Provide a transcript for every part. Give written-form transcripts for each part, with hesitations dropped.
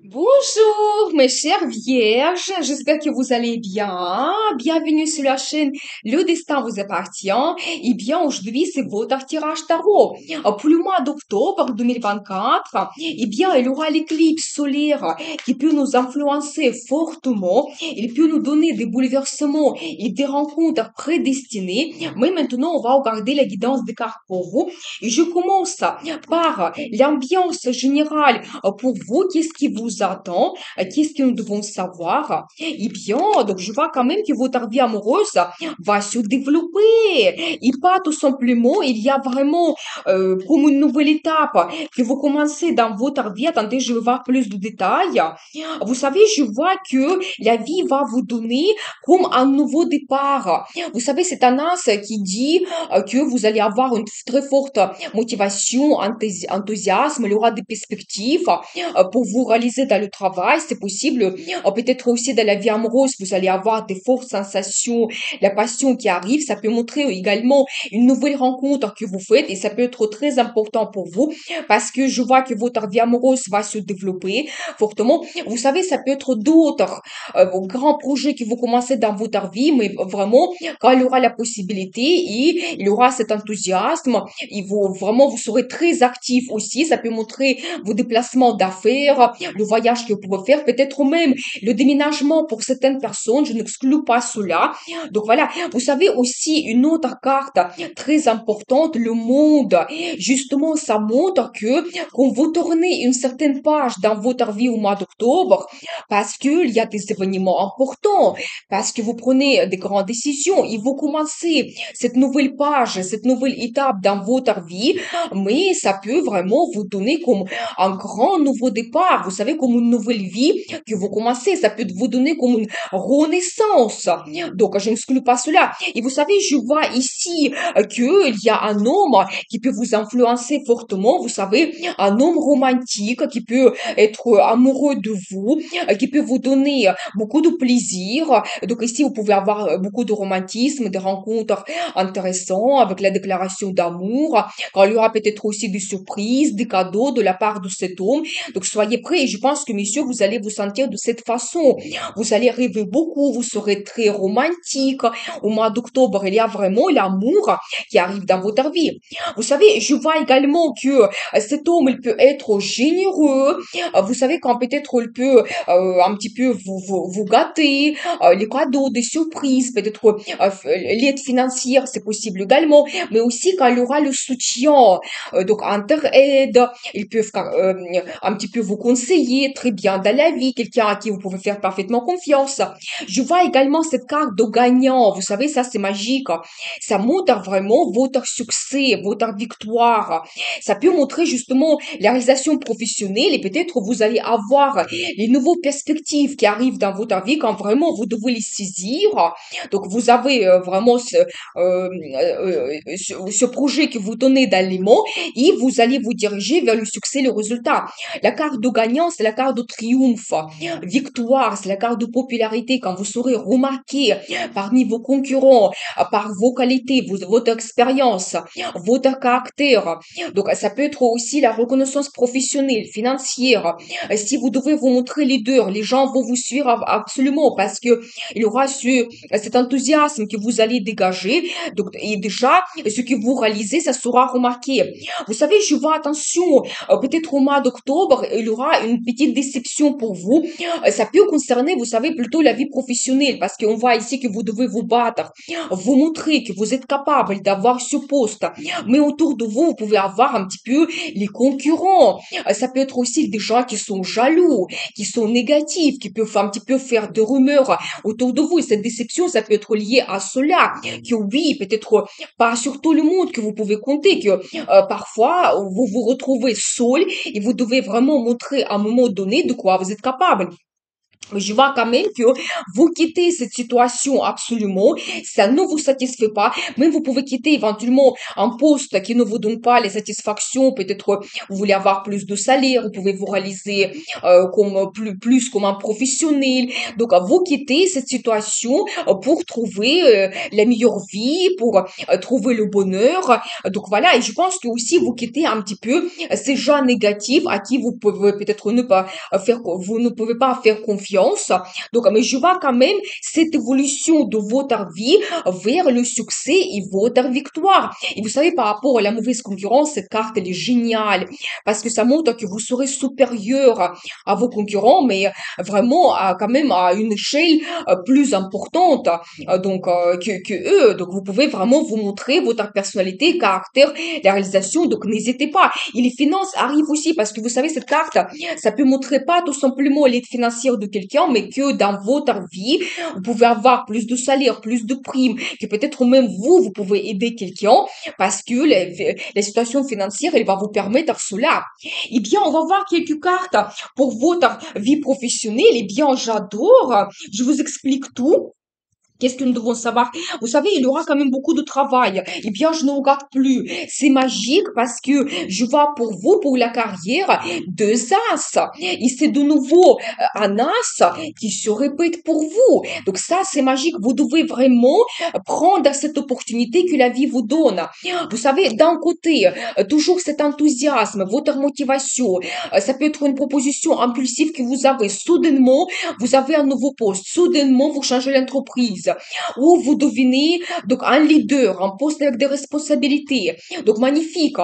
Bonjour mes chères vierges, j'espère que vous allez bien. Bienvenue sur la chaîne Le Destin vous appartient. Et bien aujourd'hui c'est votre tirage tarot. Pour le mois d'octobre 2024, eh bien il y aura l'éclipse solaire qui peut nous influencer fortement. Il peut nous donner des bouleversements et des rencontres prédestinées. Mais maintenant on va regarder la guidance des cartes pour vous. Et je commence par l'ambiance générale pour vous, qu'est-ce qui vous attend, qu'est-ce que nous devons savoir. Eh bien, donc je vois quand même que votre vie amoureuse va se développer. Et pas tout simplement, il y a vraiment comme une nouvelle étape que vous commencez dans votre vie. Attendez, je vais voir plus de détails. Vous savez, je vois que la vie va vous donner comme un nouveau départ. Vous savez, c'est un as qui dit que vous allez avoir une très forte motivation, enthousiasme, il y aura des perspectives pour vous réaliser dans le travail, c'est possible. Peut-être aussi dans la vie amoureuse, vous allez avoir des fortes sensations, la passion qui arrive, ça peut montrer également une nouvelle rencontre que vous faites et ça peut être très important pour vous parce que je vois que votre vie amoureuse va se développer fortement. Vous savez, ça peut être d'autres grands projets que vous commencez dans votre vie, mais vraiment, quand il y aura la possibilité et il y aura cet enthousiasme, et vous, vraiment, vous serez très actif aussi. Ça peut montrer vos déplacements d'affaires, le voyage que vous pouvez faire, peut-être même le déménagement pour certaines personnes. Je n'exclus pas cela. Donc voilà. Vous savez aussi une autre carte très importante, le monde. Justement, ça montre que quand vous tournez une certaine page dans votre vie au mois d'octobre, parce qu'il y a des événements importants, parce que vous prenez des grandes décisions et vous commencez cette nouvelle page, cette nouvelle étape dans votre vie, mais ça peut vraiment vous donner comme un grand nouveau départ, vous savez, comme une nouvelle vie que vous commencez, ça peut vous donner comme une renaissance. Donc, je n'exclus pas cela. Et vous savez, je vois ici qu'il y a un homme qui peut vous influencer fortement, vous savez, un homme romantique qui peut être amoureux de vous, qui peut vous donner beaucoup de plaisir. Donc ici, vous pouvez avoir beaucoup de romantisme, des rencontres intéressantes avec la déclaration d'amour. Quand il y aura peut-être aussi des surprises, des cadeaux de la part de cet homme. Donc soyez prêts. Je pense que, messieurs, vous allez vous sentir de cette façon. Vous allez rêver beaucoup. Vous serez très romantique. Au mois d'octobre, il y a vraiment l'amour qui arrive dans votre vie. Vous savez, je vois également que cet homme, il peut être généreux. Vous savez, quand peut-être il peut un petit peu vous gâter, les cadeaux, des surprises, peut-être l'aide financière, c'est possible également, mais aussi quand il y aura le soutien, donc inter-aide, ils peuvent un petit peu vous conseiller très bien dans la vie, quelqu'un à qui vous pouvez faire parfaitement confiance. Je vois également cette carte de gagnant, vous savez, ça c'est magique, ça montre vraiment votre succès, votre victoire, ça peut montrer justement la réalisation professionnelle et peut-être vous allez avoir les nouvelles perspectives qui arrivent dans votre vie quand vraiment vous devez les saisir. Donc vous avez vraiment ce projet que vous donnez dans les mots et vous allez vous diriger vers le succès, le résultat. La carte de gagnant, c'est la carte de triomphe. Victoire, c'est la carte de popularité quand vous serez remarqué parmi vos concurrents, par vos qualités, votre expérience, votre caractère. Donc ça peut être aussi la reconnaissance professionnelle, financière. Si vous devez vous montrer leader, les gens vont vous suivre absolument parce que il y aura cet enthousiasme que vous allez dégager. Donc, et déjà, ce que vous réalisez, ça sera remarqué. Vous savez, je vois, attention, peut-être au mois d'octobre, il y aura une petite déception pour vous. Ça peut concerner, vous savez, plutôt la vie professionnelle parce qu'on voit ici que vous devez vous battre, vous montrer que vous êtes capable d'avoir ce poste. Mais autour de vous, vous pouvez avoir un petit peu les concurrents. Ça peut être aussi des gens qui sont jaloux, qui sont négatifs, qui peuvent un petit peu faire des rumeurs autour de vous. Et cette déception, ça peut être lié à cela. Que oui, peut-être pas sur tout le monde que vous pouvez compter, que parfois vous vous retrouvez seul et vous devez vraiment montrer à un moment donné de quoi vous êtes capable. Je vois quand même que vous quittez cette situation absolument, ça ne vous satisfait pas, mais vous pouvez quitter éventuellement un poste qui ne vous donne pas les satisfactions, peut-être vous voulez avoir plus de salaire, vous pouvez vous réaliser comme plus comme un professionnel. Donc vous quittez cette situation pour trouver la meilleure vie, pour trouver le bonheur. Donc voilà, et je pense que aussi vous quittez un petit peu ces gens négatifs à qui vous pouvez peut-être ne pas vous ne pouvez pas faire confiance. Donc, mais je vois quand même cette évolution de votre vie vers le succès et votre victoire. Et vous savez, par rapport à la mauvaise concurrence, cette carte, elle est géniale parce que ça montre que vous serez supérieur à vos concurrents, mais vraiment quand même à une échelle plus importante que eux. Donc, vous pouvez vraiment vous montrer votre personnalité, caractère, la réalisation. Donc, n'hésitez pas. Et les finances arrivent aussi parce que vous savez, cette carte, ça peut montrer pas tout simplement l'aide financière de quelqu'un, mais que dans votre vie, vous pouvez avoir plus de salaire, plus de primes, que peut-être même vous pouvez aider quelqu'un parce que la situation financière, elle va vous permettre cela. Eh bien, on va voir quelques cartes pour votre vie professionnelle. Eh bien, j'adore. Je vous explique tout. Qu'est-ce que nous devons savoir? Vous savez, il y aura quand même beaucoup de travail. Eh bien, je ne regarde plus. C'est magique parce que je vois pour vous, pour la carrière, deux as. Et c'est de nouveau un as qui se répète pour vous. Donc ça, c'est magique. Vous devez vraiment prendre cette opportunité que la vie vous donne. Vous savez, d'un côté, toujours cet enthousiasme, votre motivation. Ça peut être une proposition impulsive que vous avez. Soudainement, vous avez un nouveau poste. Soudainement, vous changez l'entreprise où vous devenez donc un leader, un poste avec des responsabilités. Donc magnifique.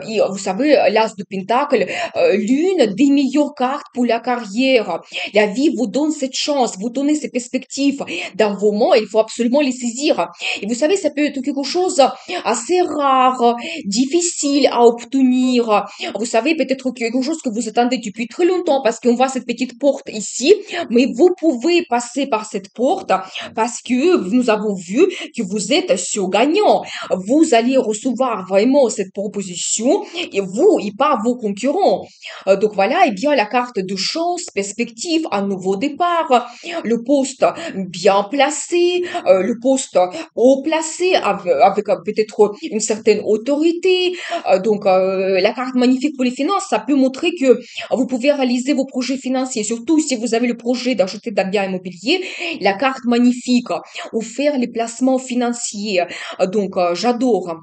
Et, vous savez, l'as de Pentacle, l'une des meilleures cartes pour la carrière. La vie vous donne cette chance, vous donnez ces perspectives d'un moment, il faut absolument les saisir. Et vous savez, ça peut être quelque chose assez rare, difficile à obtenir. Vous savez, peut-être quelque chose que vous attendez depuis très longtemps parce qu'on voit cette petite porte ici, mais vous pouvez passer par cette porte parce que nous avons vu que vous êtes gagnant. Vous allez recevoir vraiment cette proposition et vous, et pas vos concurrents. Donc voilà, et bien la carte de chance, perspective, un nouveau départ, le poste bien placé, le poste haut placé avec peut-être une certaine autorité. La carte magnifique pour les finances, ça peut montrer que vous pouvez réaliser vos projets financiers, surtout si vous avez le projet d'acheter d'un bien immobilier. La carte magnifique ou faire les placements financiers. J'adore.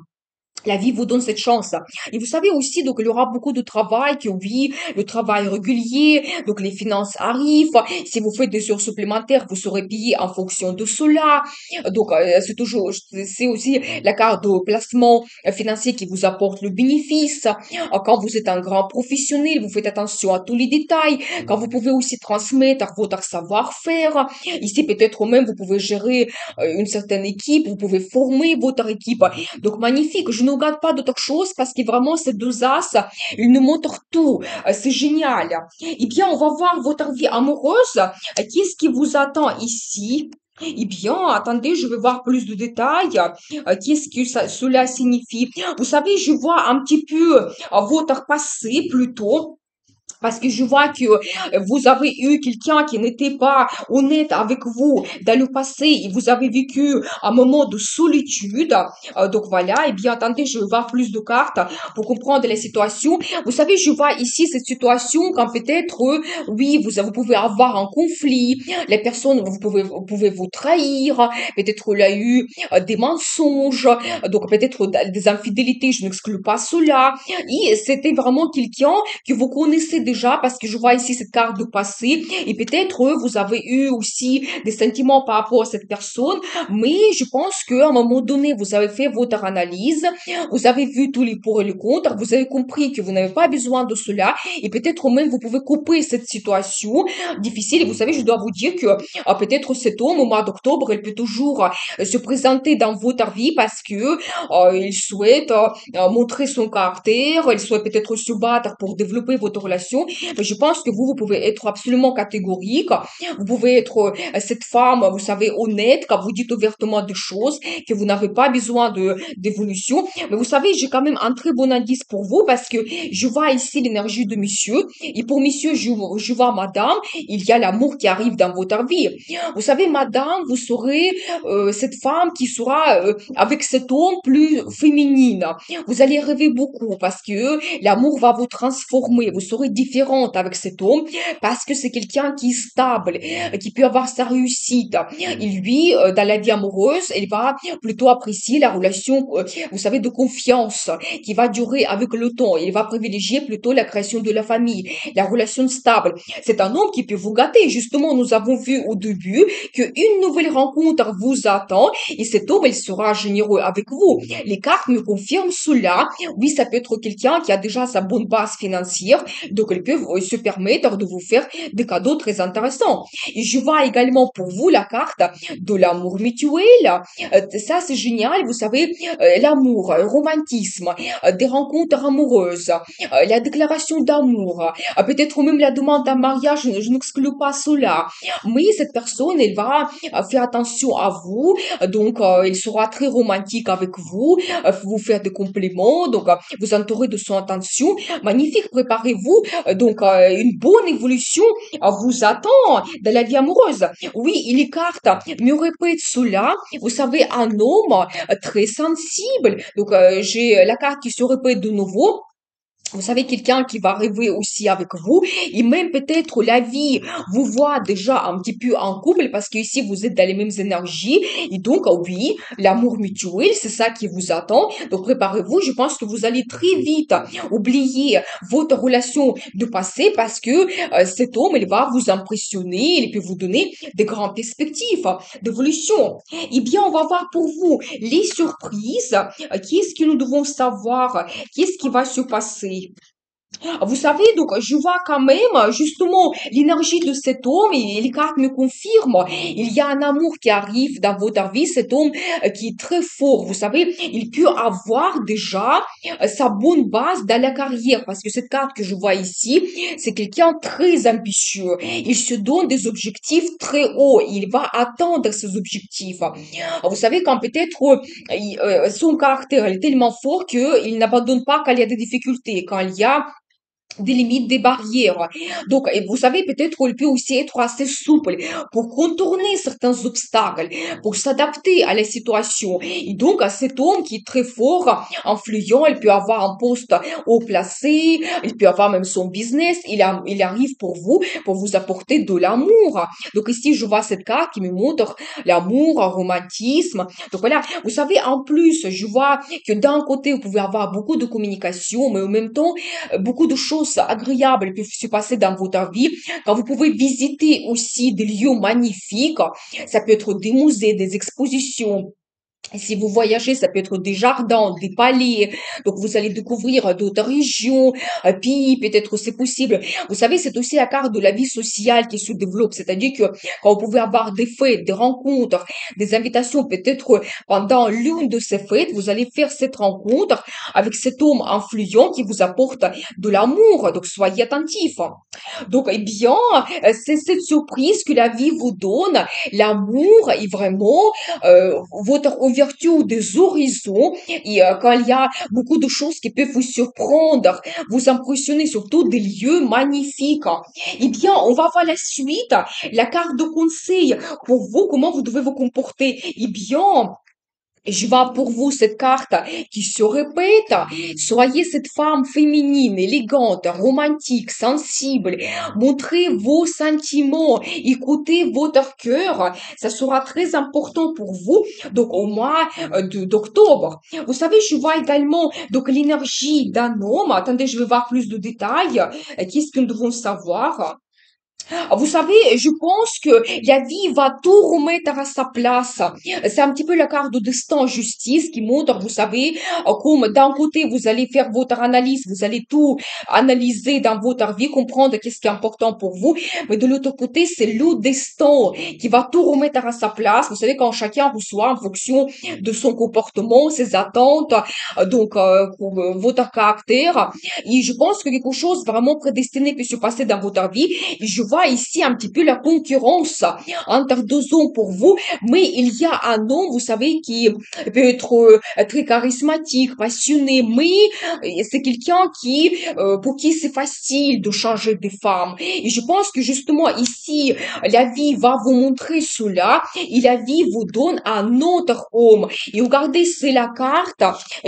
La vie vous donne cette chance. Et vous savez aussi, donc, il y aura beaucoup de travail, que oui, le travail régulier, donc les finances arrivent. Si vous faites des heures supplémentaires, vous serez payé en fonction de cela. C'est aussi la carte de placement financier qui vous apporte le bénéfice. Quand vous êtes un grand professionnel, vous faites attention à tous les détails. Quand vous pouvez aussi transmettre votre savoir-faire. Ici, peut-être même, vous pouvez gérer une certaine équipe, vous pouvez former votre équipe. Donc, magnifique. Je ne regarde pas d'autre chose parce que vraiment, ces deux as, ils nous montrent tout. C'est génial. Eh bien, on va voir votre vie amoureuse. Qu'est-ce qui vous attend ici? Eh bien, attendez, je vais voir plus de détails. Qu'est-ce que cela signifie? Vous savez, je vois un petit peu votre passé plutôt. Parce que je vois que vous avez eu quelqu'un qui n'était pas honnête avec vous dans le passé et vous avez vécu un moment de solitude. Donc voilà, et bien attendez, je vais voir plus de cartes pour comprendre la situation. Vous savez, je vois ici cette situation quand peut-être, oui, vous pouvez avoir un conflit, les personnes, vous pouvez vous trahir, peut-être il y a eu des mensonges, donc peut-être des infidélités, je n'exclus pas cela. Et c'était vraiment quelqu'un que vous connaissez déjà parce que je vois ici cette carte de passé et peut-être vous avez eu aussi des sentiments par rapport à cette personne, mais je pense qu'à un moment donné, vous avez fait votre analyse, vous avez vu tous les pour et les contre, vous avez compris que vous n'avez pas besoin de cela et peut-être même vous pouvez couper cette situation difficile et vous savez, je dois vous dire que peut-être cet homme au mois d'octobre, il peut toujours se présenter dans votre vie parce que il souhaite montrer son caractère, il souhaite peut-être se battre pour développer votre relation relation. Mais je pense que vous pouvez être absolument catégorique. Vous pouvez être cette femme, vous savez, honnête, quand vous dites ouvertement des choses, que vous n'avez pas besoin d'évolution. Mais vous savez, j'ai quand même un très bon indice pour vous parce que je vois ici l'énergie de monsieur. Et pour monsieur, je vois madame, il y a l'amour qui arrive dans votre vie. Vous savez, madame, vous serez cette femme qui sera avec cet homme plus féminine. Vous allez rêver beaucoup parce que l'amour va vous transformer. Vous serez différente avec cet homme parce que c'est quelqu'un qui est stable, qui peut avoir sa réussite. Et lui, dans la vie amoureuse, il va plutôt apprécier la relation, vous savez, de confiance qui va durer avec le temps. Il va privilégier plutôt la création de la famille, la relation stable. C'est un homme qui peut vous gâter. Justement, nous avons vu au début qu'une nouvelle rencontre vous attend et cet homme, il sera généreux avec vous. Les cartes me confirment cela. Oui, ça peut être quelqu'un qui a déjà sa bonne base financière, donc il peut se permettre de vous faire des cadeaux très intéressants. Et je vois également pour vous la carte de l'amour mutuel. Ça, c'est génial. Vous savez, l'amour, romantisme, des rencontres amoureuses, la déclaration d'amour, peut-être même la demande d'un mariage, je n'exclus pas cela. Mais cette personne, elle va faire attention à vous, donc il sera très romantique avec vous, vous faire des compliments, donc vous entourer de son attention. Magnifique, préparez-vous, donc une bonne évolution vous attend dans la vie amoureuse. Oui, il écarte, me répète cela, vous savez, un homme très sensible, donc j'ai la carte qui se répète de nouveau. Vous savez, quelqu'un qui va rêver aussi avec vous, et même peut-être la vie vous voit déjà un petit peu en couple, parce que ici vous êtes dans les mêmes énergies, et donc, oui, l'amour mutuel, c'est ça qui vous attend. Donc, préparez-vous, je pense que vous allez très vite oublier votre relation de passé, parce que cet homme, il va vous impressionner, il peut vous donner des grandes perspectives d'évolution. Eh bien, on va voir pour vous les surprises. Qu'est-ce que nous devons savoir? Qu'est-ce qui va se passer? Vous savez, donc, je vois quand même, justement, l'énergie de cet homme et les cartes me confirment. Il y a un amour qui arrive dans votre vie, cet homme qui est très fort. Vous savez, il peut avoir déjà sa bonne base dans la carrière parce que cette carte que je vois ici, c'est quelqu'un très ambitieux. Il se donne des objectifs très hauts. Il va atteindre ses objectifs. Vous savez, quand peut-être son caractère est tellement fort qu'il n'abandonne pas quand il y a des difficultés, quand il y a des limites, des barrières. Donc, et vous savez, peut-être qu'il peut aussi être assez souple pour contourner certains obstacles, pour s'adapter à la situation. Et donc, à cet homme qui est très fort, influent, il peut avoir un poste haut placé, il peut avoir même son business, il arrive pour vous apporter de l'amour. Donc, ici, je vois cette carte qui me montre l'amour, un romantisme. Donc, voilà. Vous savez, en plus, je vois que d'un côté, vous pouvez avoir beaucoup de communication, mais en même temps, beaucoup de choses agréables peuvent se passer dans votre vie, quand vous pouvez visiter aussi des lieux magnifiques, ça peut être des musées, des expositions. Si vous voyagez, ça peut être des jardins, des palais. Donc, vous allez découvrir d'autres régions, pays, peut-être c'est possible. Vous savez, c'est aussi la carte de la vie sociale qui se développe. C'est-à-dire que quand vous pouvez avoir des fêtes, des rencontres, des invitations, peut-être pendant l'une de ces fêtes, vous allez faire cette rencontre avec cet homme influent qui vous apporte de l'amour. Donc, soyez attentifs. Donc, eh bien, c'est cette surprise que la vie vous donne. L'amour est vraiment votre ouverture des horizons et quand il y a beaucoup de choses qui peuvent vous surprendre, vous impressionner, surtout des lieux magnifiques. Eh bien, on va voir la suite, la carte de conseil pour vous, comment vous devez vous comporter. Eh bien, je vois pour vous cette carte qui se répète. Soyez cette femme féminine, élégante, romantique, sensible. Montrez vos sentiments. Écoutez votre cœur. Ça sera très important pour vous. Donc, au mois d'octobre. Vous savez, je vois également, donc, l'énergie d'un homme. Attendez, je vais voir plus de détails. Qu'est-ce que nous devons savoir? Vous savez, je pense que la vie va tout remettre à sa place. C'est un petit peu la carte de destin en justice qui montre, vous savez, comme d'un côté, vous allez faire votre analyse, vous allez tout analyser dans votre vie, comprendre qu'est-ce qui est important pour vous. Mais de l'autre côté, c'est le destin qui va tout remettre à sa place. Vous savez, quand chacun reçoit en fonction de son comportement, ses attentes, pour votre caractère. Et je pense que quelque chose vraiment prédestiné peut se passer dans votre vie. Je vois ici un petit peu la concurrence entre deux hommes pour vous, mais il y a un homme, vous savez, qui peut être très charismatique, passionné, mais c'est quelqu'un pour qui c'est facile de changer de femme. Et je pense que justement ici, la vie va vous montrer cela et la vie vous donne un autre homme. Et regardez, c'est la carte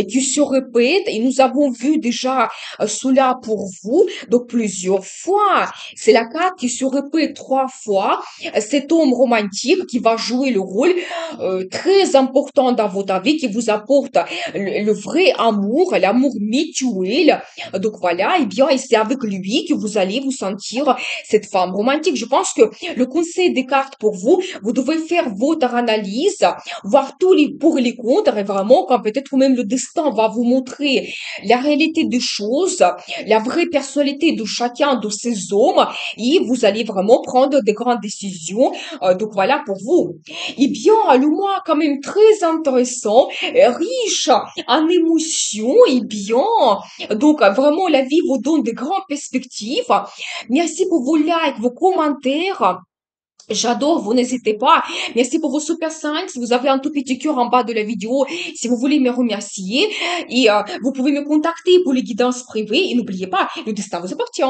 qui se répète et nous avons vu déjà cela pour vous, donc plusieurs fois. C'est la carte qui se répète trois fois. Cet homme romantique qui va jouer le rôle très important dans votre vie, qui vous apporte le vrai amour, l'amour mutuel. Donc voilà, et bien, et c'est avec lui que vous allez vous sentir cette femme romantique. Je pense que le conseil des cartes pour vous, vous devez faire votre analyse, voir tous les pour et les contre, et vraiment, quand peut-être même le destin va vous montrer la réalité des choses, la vraie personnalité de chacun de ces hommes, et vous allez vraiment prendre de grandes décisions. Donc voilà pour vous. Eh bien, le mois quand même très intéressant, riche en émotions, eh bien, donc vraiment la vie vous donne de grandes perspectives. Merci pour vos likes, vos commentaires. J'adore, vous n'hésitez pas. Merci pour vos super 5. Si vous avez un tout petit cœur en bas de la vidéo, si vous voulez me remercier. Et vous pouvez me contacter pour les guidances privées. Et n'oubliez pas, le destin vous appartient.